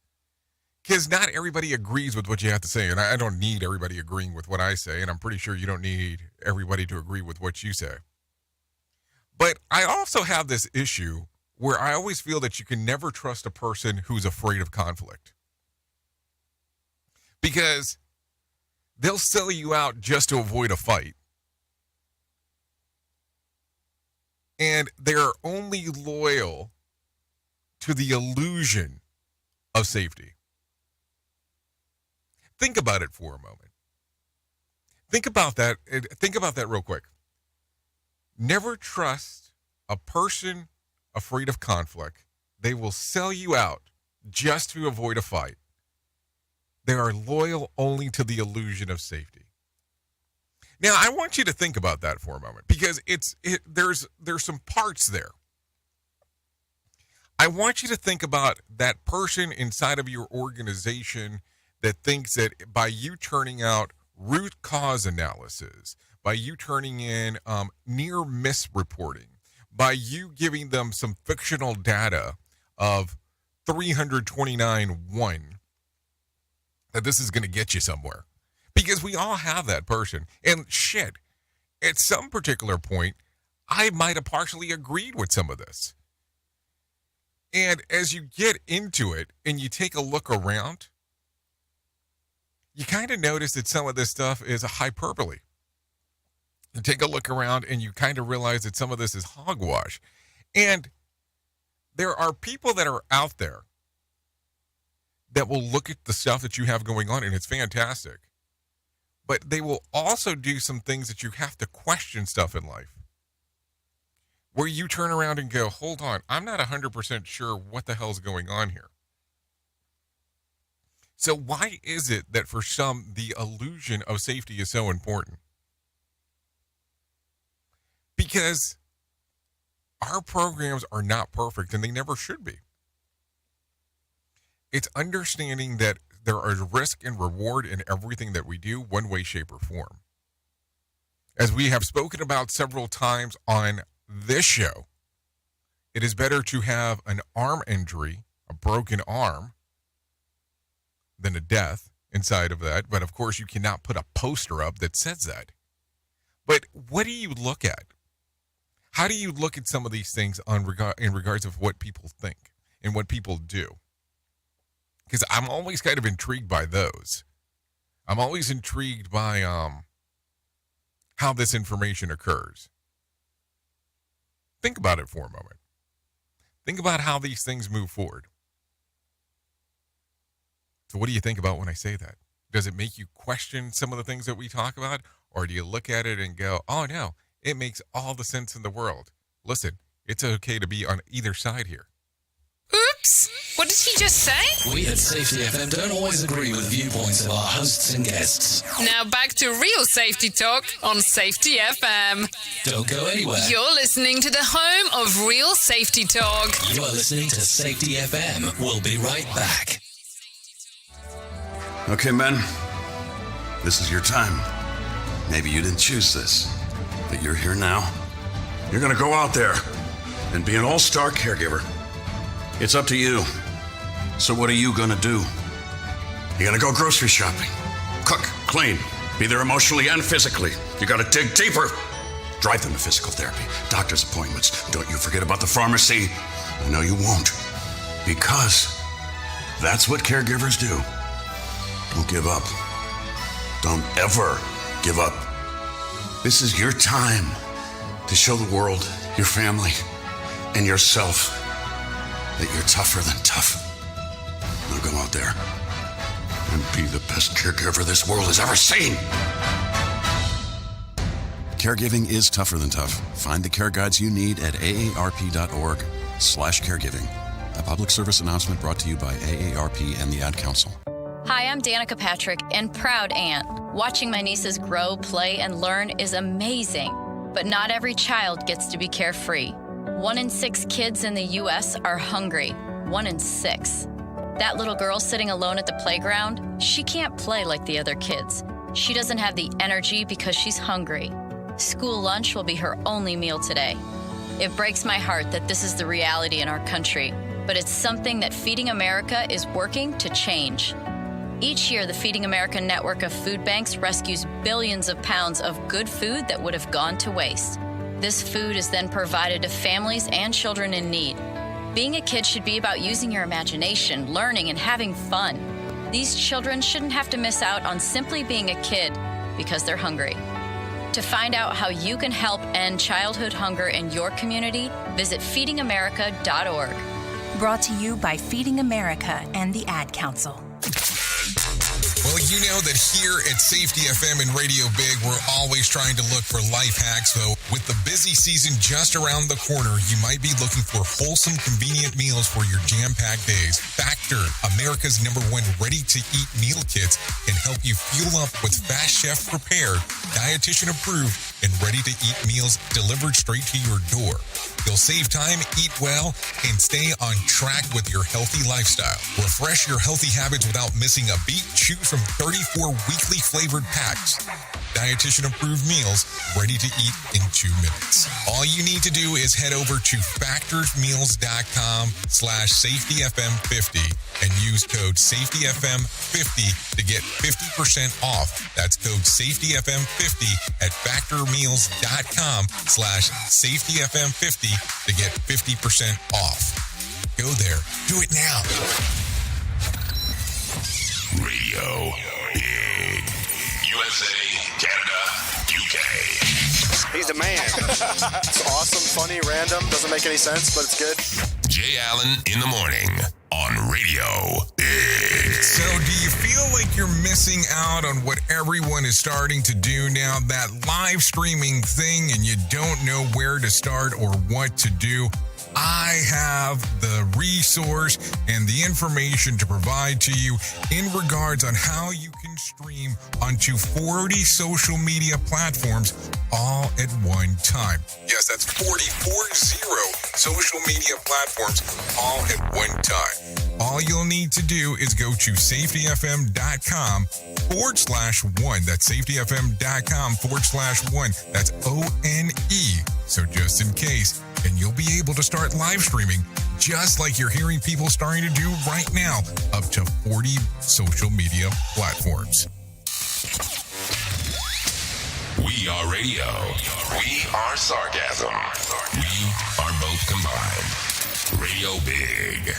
Because not everybody agrees with what you have to say. And I don't need everybody agreeing with what I say. And I'm pretty sure you don't need everybody to agree with what you say. But I also have this issue where I always feel that you can never trust a person who's afraid of conflict. Because they'll sell you out just to avoid a fight. And they're only loyal to the illusion of safety. Think about it for a moment. Think about that. Think about that real quick. Never trust a person afraid of conflict. They will sell you out just to avoid a fight. They are loyal only to the illusion of safety. Now, I want you to think about that for a moment because there's some parts there. I want you to think about that person inside of your organization that thinks that by you turning out root cause analysis, by you turning in near miss reporting, by you giving them some fictional data of 329-1, that this is going to get you somewhere. Because we all have that person. And shit, at some particular point, I might have partially agreed with some of this. And as you get into it and you take a look around, you kind of notice that some of this stuff is a hyperbole. You take a look around and you kind of realize that some of this is hogwash. And there are people that are out there that will look at the stuff that you have going on and it's fantastic. But they will also do some things that you have to question stuff in life. Where you turn around and go, hold on, I'm not 100% sure what the hell's going on here. So why is it that for some, the illusion of safety is so important? Because our programs are not perfect and they never should be. It's understanding that there is risk and reward in everything that we do, one way, shape, or form. As we have spoken about several times on this show, it is better to have an arm injury, a broken arm, than a death inside of that. But of course, you cannot put a poster up that says that. But what do you look at? How do you look at some of these things in regards of what people think and what people do? Because I'm always kind of intrigued by those. I'm always intrigued by how this information occurs. Think about it for a moment. Think about how these things move forward. So what do you think about when I say that? Does it make you question some of the things that we talk about? Or do you look at it and go, oh no, it makes all the sense in the world. Listen, it's okay to be on either side here. Oops! What did he just say? We at Safety FM don't always agree with viewpoints of our hosts and guests. Now back to real safety talk on Safety FM. Don't go anywhere. You're listening to the home of real safety talk. You are listening to Safety FM. We'll be right back. Okay, men, this is your time. Maybe you didn't choose this, but you're here now. You're gonna go out there and be an all-star caregiver. It's up to you. So what are you gonna do? You're gonna go grocery shopping, cook, clean, be there emotionally and physically. You gotta dig deeper. Drive them to physical therapy, doctor's appointments. Don't you forget about the pharmacy. I know you won't, because that's what caregivers do. Don't give up. Don't ever give up. This is your time to show the world, your family, and yourself that you're tougher than tough. Now go out there and be the best caregiver this world has ever seen. Caregiving is tougher than tough. Find the care guides you need at aarp.org/caregiving. A public service announcement brought to you by AARP and the Ad Council. Hi, I'm Danica Patrick and proud aunt. Watching my nieces grow, play, and learn is amazing. But not every child gets to be carefree. 1 in 6 kids in the U.S. are hungry. 1 in 6. That little girl sitting alone at the playground, she can't play like the other kids. She doesn't have the energy because she's hungry. School lunch will be her only meal today. It breaks my heart that this is the reality in our country, but it's something that Feeding America is working to change. Each year, the Feeding America network of food banks rescues billions of pounds of good food that would have gone to waste. This food is then provided to families and children in need. Being a kid should be about using your imagination, learning, and having fun. These children shouldn't have to miss out on simply being a kid because they're hungry. To find out how you can help end childhood hunger in your community, visit feedingamerica.org. Brought to you by Feeding America and the Ad Council. Well, you know that here at Safety FM and Radio Big, we're always trying to look for life hacks. So with the busy season just around the corner, you might be looking for wholesome, convenient meals for your jam-packed days. Factor, America's #1 ready-to-eat meal kits, can help you fuel up with fast chef-prepared, dietitian-approved, and ready-to-eat meals delivered straight to your door. You'll save time, eat well, and stay on track with your healthy lifestyle. Refresh your healthy habits without missing a beat. Choose from 34 weekly flavored packs. Dietitian-approved meals ready to eat in 2 minutes. All you need to do is head over to factorsmeals.com/safetyfm50 and use code safetyfm50 to get 50% off. That's code safetyfm50 at factormeals.com/safetyfm50 to get 50% off. Go there. Do it now. Radio Big. USA, Canada, UK. He's the man. It's awesome, funny, random, doesn't make any sense, but it's good. Jay Allen in the morning on Radio Big. So do you feel like you're missing out on what everyone is starting to do now, that live streaming thing, and you don't know where to start or what to do? I have the resource and the information to provide to you in regards on how you can stream onto 40 social media platforms all at one time. Yes, that's 40 social media platforms all at one time. All you'll need to do is go to safetyfm.com/1. That's safetyfm.com/1. That's ONE. So just in case, and you'll be able to start live streaming just like you're hearing people starting to do right now, up to 40 social media platforms. We are radio. We are sarcasm. We are both combined. Radio Big.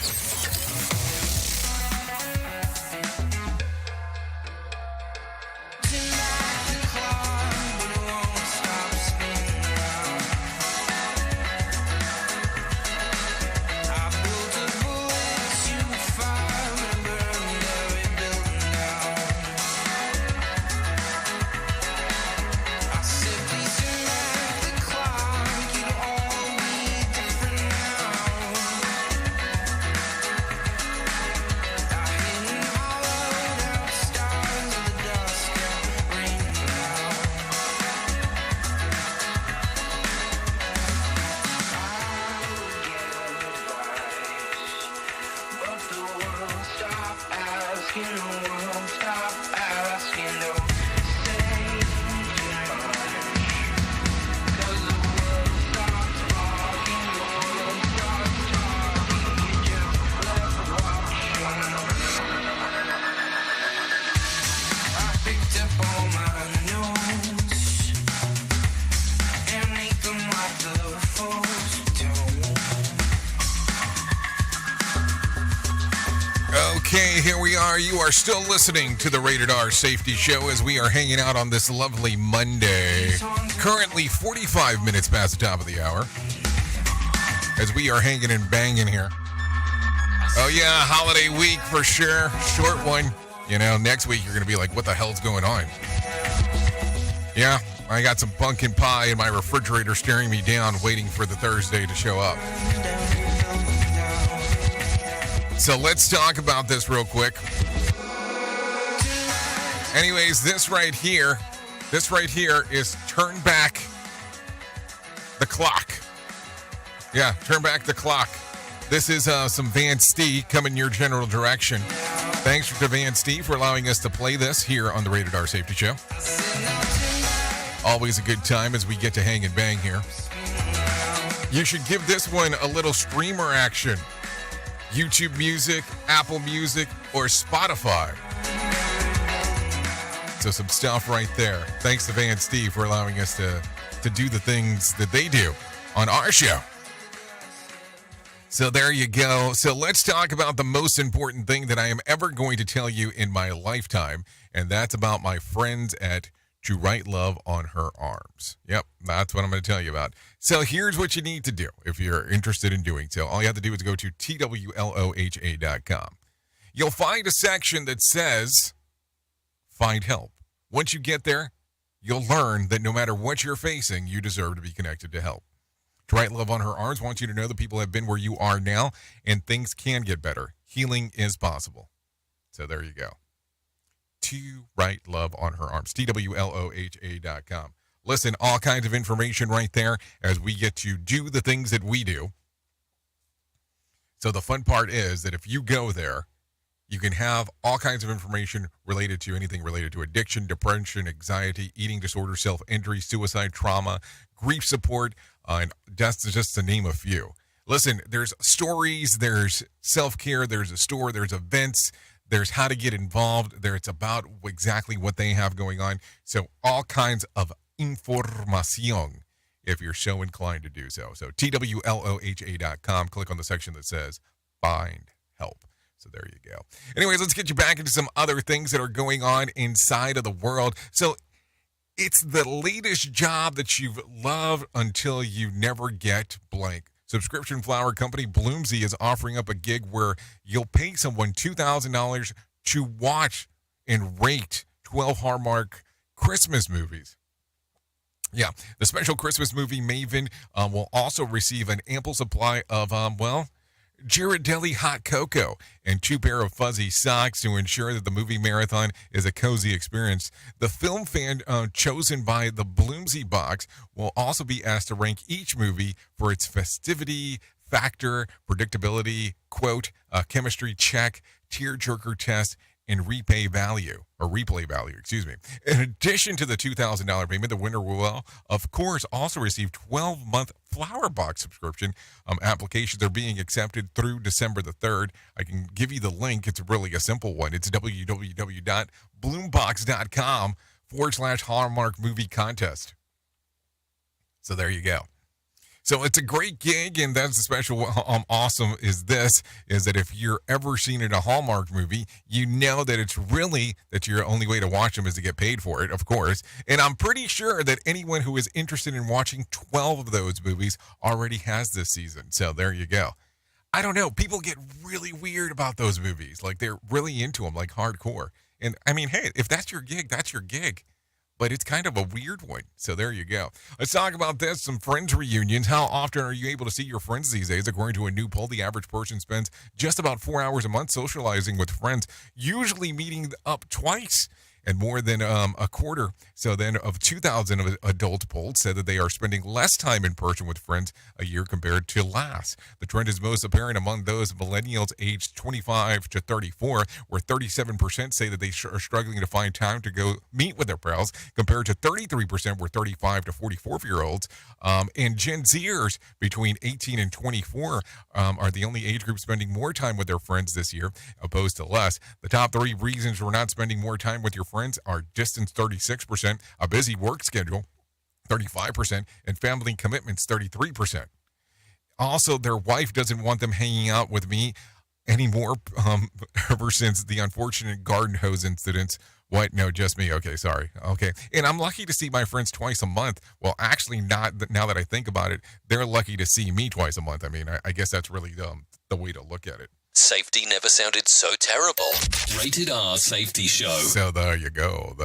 here we are. You are still listening to the Rated R Safety Show as we are hanging out on this lovely Monday. Currently 45 minutes past the top of the hour as we are hanging and banging here. Oh yeah, holiday week for sure. Short one. You know, next week you're going to be like, what the hell's going on? Yeah, I got some pumpkin pie in my refrigerator staring me down, waiting for the Thursday to show up. So let's talk about this real quick. Anyways, this right here is turn back the clock. Yeah, turn back the clock. This is some Van Stee coming your general direction. Thanks to Van Stee for allowing us to play this here on the Rated R Safety Show. Always a good time as we get to hang and bang here. You should give this one a little streamer action. YouTube Music, Apple Music, or Spotify. So some stuff right there. Thanks to Van Stee for allowing us to do the things that they do on our show. So there you go. So let's talk about the most important thing that I am ever going to tell you in my lifetime, and that's about my friends at To Write Love on Her Arms. Yep, that's what I'm going to tell you about. So here's what you need to do if you're interested in doing so. All you have to do is go to twloha.com. You'll find a section that says Find Help. Once you get there, you'll learn that no matter what you're facing, you deserve to be connected to help. To Write Love on Her Arms wants you to know that people have been where you are now, and things can get better. Healing is possible. So there you go. To Write Love on Her Arms. twloha.com. Listen, all kinds of information right there as we get to do the things that we do. So the fun part is that if you go there, you can have all kinds of information related to anything related to addiction, depression, anxiety, eating disorder, self-injury, suicide, trauma, grief support, and that's just to name a few. Listen, there's stories, there's self-care, there's a store, there's events, there's how to get involved, it's about exactly what they have going on. So all kinds of información if you're so inclined to do so. So twloha.com, click on the section that says Find Help. So there you go. Anyways, let's get you back into some other things that are going on inside of the world. So it's the latest job that you've loved until you never get blank. Subscription flower company Bloomsy is offering up a gig where you'll pay someone $2,000 to watch and rate 12 Hallmark Christmas movies. Yeah, the special Christmas movie Maven will also receive an ample supply of, Ghirardelli hot cocoa and 2 pair of fuzzy socks to ensure that the movie marathon is a cozy experience. The film fan chosen by the Bloomsy box will also be asked to rank each movie for its festivity, factor, predictability, quote, chemistry check, tearjerker test, and replay value. In addition to the $2,000 payment, the winner will, of course, also receive 12-month Flower Box subscription. Applications are being accepted through December the 3rd. I can give you the link. It's really a simple one. It's www.bloombox.com/Hallmark movie contest. So there you go. So it's a great gig, and that's the special awesome is that if you're ever seen in a Hallmark movie, you know that it's really that your only way to watch them is to get paid for it, of course. And I'm pretty sure that anyone who is interested in watching 12 of those movies already has this season. So there you go. I don't know. People get really weird about those movies. Like they're really into them, like hardcore. And I mean, hey, if that's your gig, that's your gig. But it's kind of a weird one. So there you go. Let's talk about this. Some friends reunions. How often are you able to see your friends these days? According to a new poll, the average person spends just about 4 hours a month socializing with friends, usually meeting up twice. And more than a quarter, so then of 2,000 adults polled said that they are spending less time in person with friends a year compared to last. The trend is most apparent among those millennials aged 25 to 34, where 37% say that they are struggling to find time to go meet with their pals, compared to 33% were 35 to 44-year-olds. And Gen Zers between 18 and 24 are the only age group spending more time with their friends this year, opposed to less. The top 3 reasons for not spending more time with your friends are distance, 36%, a busy work schedule, 35%, and family commitments, 33%. Also, their wife doesn't want them hanging out with me anymore ever since the unfortunate garden hose incidents. What? No, just me. Okay, sorry. Okay. And I'm lucky to see my friends twice a month. Well, actually, not now that I think about it, they're lucky to see me twice a month. I mean, I guess that's really the way to look at it. Safety never sounded so terrible. Rated R Safety Show. So there you go.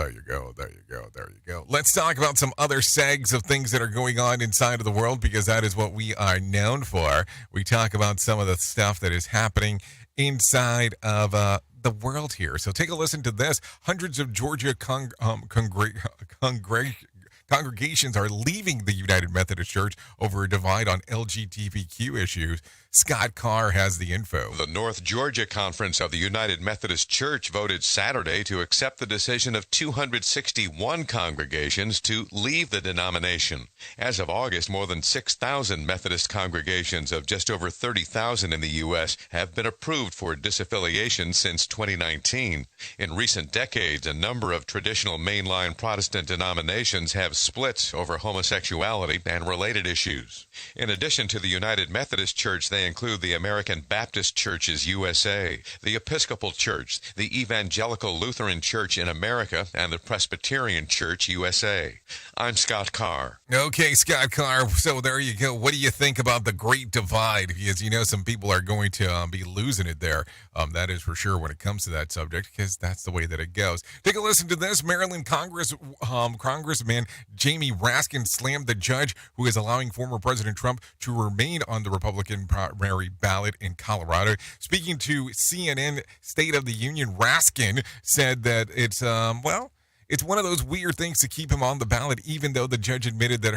Let's talk about some other segs of things that are going on inside of the world, because that is what we are known for. We talk about some of the stuff that is happening inside of the world here. So take a listen to this. Hundreds of Georgia congregations are leaving the United Methodist Church over a divide on LGBTQ issues. Scott Carr has the info. The North Georgia Conference of the United Methodist Church voted Saturday to accept the decision of 261 congregations to leave the denomination. As of August, more than 6,000 Methodist congregations of just over 30,000 in the U.S. have been approved for disaffiliation since 2019. In recent decades, a number of traditional mainline Protestant denominations have split over homosexuality and related issues. In addition to the United Methodist Church, they include the American Baptist Churches USA, the Episcopal Church, the Evangelical Lutheran Church in America, and the Presbyterian Church USA. I'm Scott Carr. Okay, Scott Carr. So there you go. What do you think about the Great Divide? Because you know some people are going to be losing it there. That is for sure when it comes to that subject, because that's the way that it goes. Take a listen to this. Maryland Congressman Jamie Raskin slammed the judge who is allowing former President Trump to remain on the Republican primary ballot in Colorado. Speaking to CNN State of the Union, Raskin said that it's one of those weird things to keep him on the ballot, even though the judge admitted that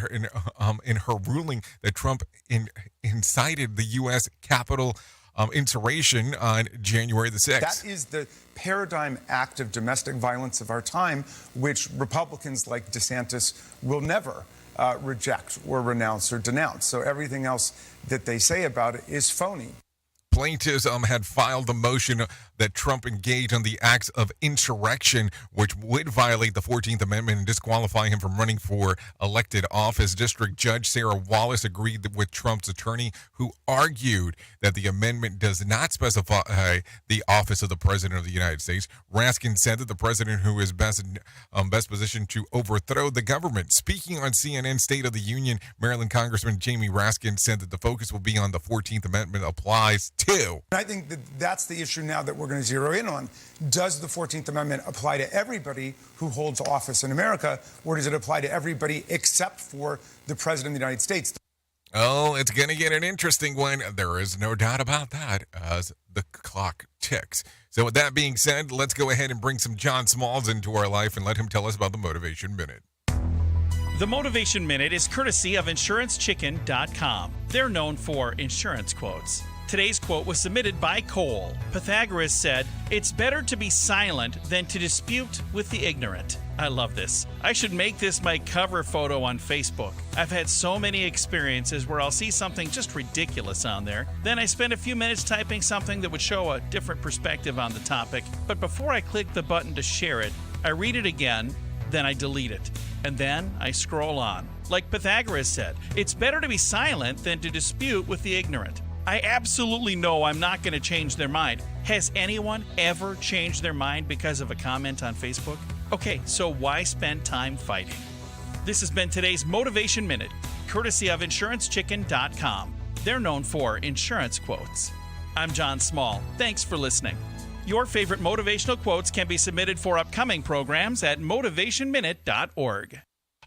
in her ruling that Trump incited the U.S. Capitol insurrection on January the 6th. That is the paradigm act of domestic violence of our time, which Republicans like DeSantis will never reject or renounce or denounce. So everything else that they say about it is phony. Plaintiffs had filed a motion that Trump engaged on the acts of insurrection, which would violate the 14th Amendment and disqualify him from running for elected office. District Judge Sarah Wallace agreed with Trump's attorney, who argued that the amendment does not specify the office of the President of the United States. Raskin said that the president who is best positioned to overthrow the government. Speaking on CNN State of the Union, Maryland Congressman Jamie Raskin said that the focus will be on the 14th Amendment applies to. I think that that's the issue now that we're going to zero in on. Does the 14th Amendment apply to everybody who holds office in America, or does it apply to everybody except for the President of the United States? Oh, it's going to get an interesting one. There is no doubt about that as the clock ticks. So with that being said, let's go ahead and bring some John Smalls into our life and let him tell us about the Motivation Minute. The Motivation Minute is courtesy of InsuranceChicken.com. They're known for insurance quotes. Today's quote was submitted by Cole. Pythagoras said, "It's better to be silent than to dispute with the ignorant." I love this. I should make this my cover photo on Facebook. I've had so many experiences where I'll see something just ridiculous on there. Then I spend a few minutes typing something that would show a different perspective on the topic. But before I click the button to share it, I read it again, then I delete it. And then I scroll on. Like Pythagoras said, it's better to be silent than to dispute with the ignorant. I absolutely know I'm not going to change their mind. Has anyone ever changed their mind because of a comment on Facebook? Okay, so why spend time fighting? This has been today's Motivation Minute, courtesy of InsuranceChicken.com. They're known for insurance quotes. I'm John Small. Thanks for listening. Your favorite motivational quotes can be submitted for upcoming programs at motivationminute.org.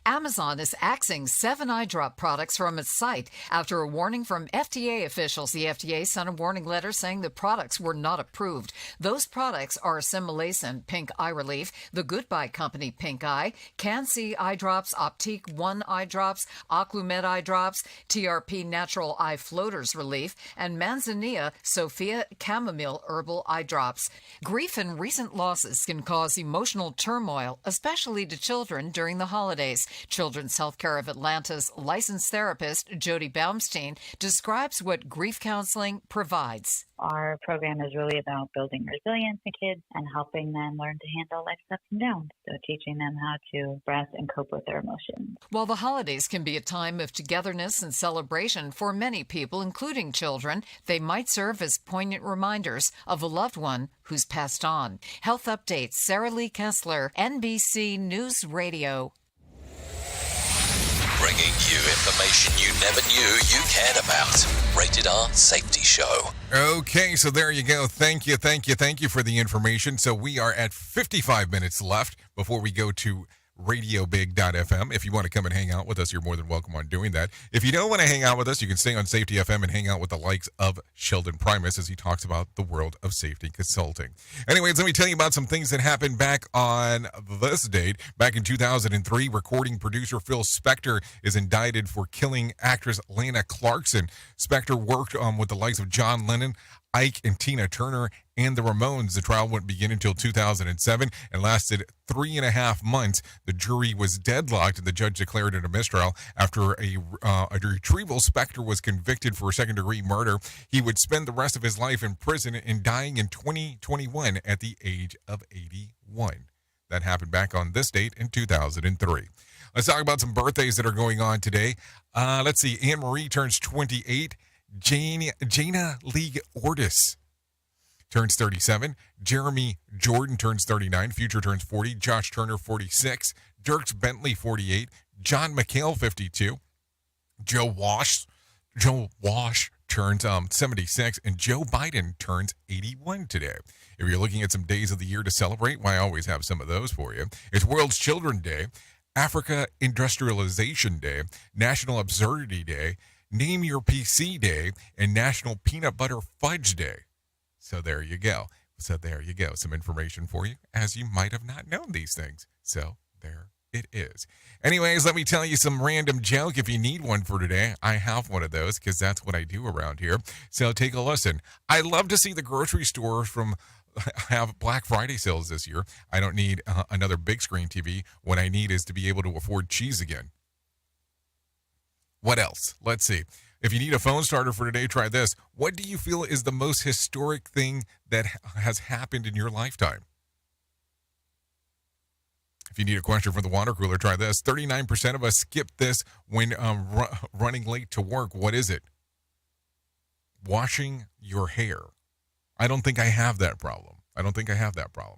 Amazon is axing 7 eye drop products from its site after a warning from FDA officials. The FDA sent a warning letter saying the products were not approved. Those products are Similacin Pink Eye Relief, the Goodbye Company Pink Eye, Can-C Eye Drops, Optique One Eye Drops, Oclumed Eye Drops, TRP Natural Eye Floaters Relief, and Manzanilla Sophia Chamomile Herbal Eye Drops. Grief and recent losses can cause emotional turmoil, especially to children during the holidays. Children's Healthcare of Atlanta's licensed therapist, Jody Baumstein, describes what grief counseling provides. Our program is really about building resilience in kids and helping them learn to handle life's ups and downs. So teaching them how to express and cope with their emotions. While the holidays can be a time of togetherness and celebration for many people, including children, they might serve as poignant reminders of a loved one who's passed on. Health Updates, Sarah Lee Kessler, NBC News Radio. Bringing you information you never knew you cared about. Rated R Safety Show. Okay, so there you go. Thank you for the information. So we are at 55 minutes left before we go to radiobig.fm. If you want to come and hang out with us, you're more than welcome on doing that. If you don't want to hang out with us, you can stay on Safety FM and hang out with the likes of Sheldon Primus as he talks about the world of safety consulting. Anyways, let me tell you about some things that happened back on this date. Back in 2003, recording producer Phil Spector is indicted for killing actress Lana Clarkson. Spector worked with the likes of John Lennon, Ike and Tina Turner, and the Ramones. The trial wouldn't begin until 2007 and lasted 3.5 months. The jury was deadlocked and the judge declared it a mistrial. After a retrieval, Spector was convicted for second-degree murder. He would spend the rest of his life in prison and dying in 2021 at the age of 81. That happened back on this date in 2003. Let's talk about some birthdays that are going on today. Let's see. Anne Marie turns 28. Jana League Ortiz turns 37. Jeremy Jordan turns 39. Future turns 40. Josh Turner, 46. Dierks Bentley, 48. John McHale, 52. Joe Walsh turns 76. And Joe Biden turns 81 today. If you're looking at some days of the year to celebrate, well, I always have some of those for you. It's World Children's Day, Africa Industrialization Day, National Absurdity Day, Name Your PC Day, and National Peanut Butter Fudge Day. So there you go. Some information for you, as you might have not known these things. So there it is. Anyways, let me tell you some random joke. If you need one for today, I have one of those because that's what I do around here. So take a listen. I love to see the grocery stores have Black Friday sales this year. I don't need another big screen TV. What I need is to be able to afford cheese again. What else? Let's see. If you need a phone starter for today, try this. What do you feel is the most historic thing that has happened in your lifetime? If you need a question for the water cooler, try this. 39% of us skip this when running late to work. What is it? Washing your hair. I don't think I have that problem.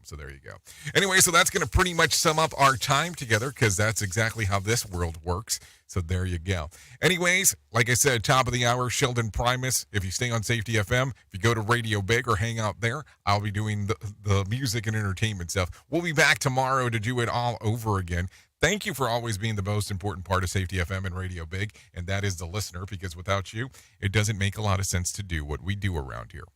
So there you go. Anyway, so that's going to pretty much sum up our time together because that's exactly how this world works. So there you go. Anyways, like I said, top of the hour, Sheldon Primus. If you stay on Safety FM, if you go to Radio Big or hang out there, I'll be doing the music and entertainment stuff. We'll be back tomorrow to do it all over again. Thank you for always being the most important part of Safety FM and Radio Big, and that is the listener, because without you, it doesn't make a lot of sense to do what we do around here.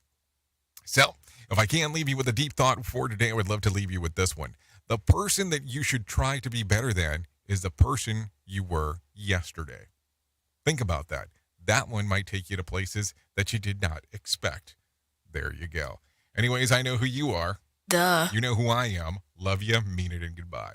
So, if I can't leave you with a deep thought for today, I would love to leave you with this one. The person that you should try to be better than is the person you were yesterday. Think about that. That one might take you to places that you did not expect. There you go. Anyways, I know who you are. Duh. You know who I am. Love you, mean it, and goodbye.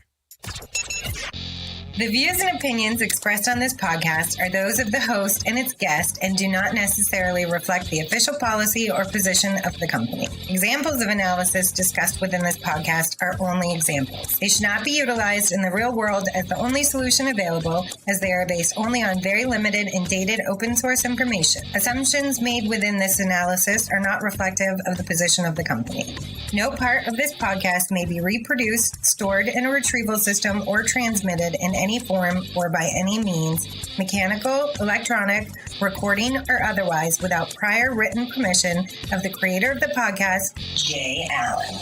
The views and opinions expressed on this podcast are those of the host and its guest and do not necessarily reflect the official policy or position of the company. Examples of analysis discussed within this podcast are only examples. They should not be utilized in the real world as the only solution available, as they are based only on very limited and dated open source information. Assumptions made within this analysis are not reflective of the position of the company. No part of this podcast may be reproduced, stored in a retrieval system, or transmitted in any form or by any means, mechanical, electronic, recording, or otherwise, without prior written permission of the creator of the podcast, Jay Allen.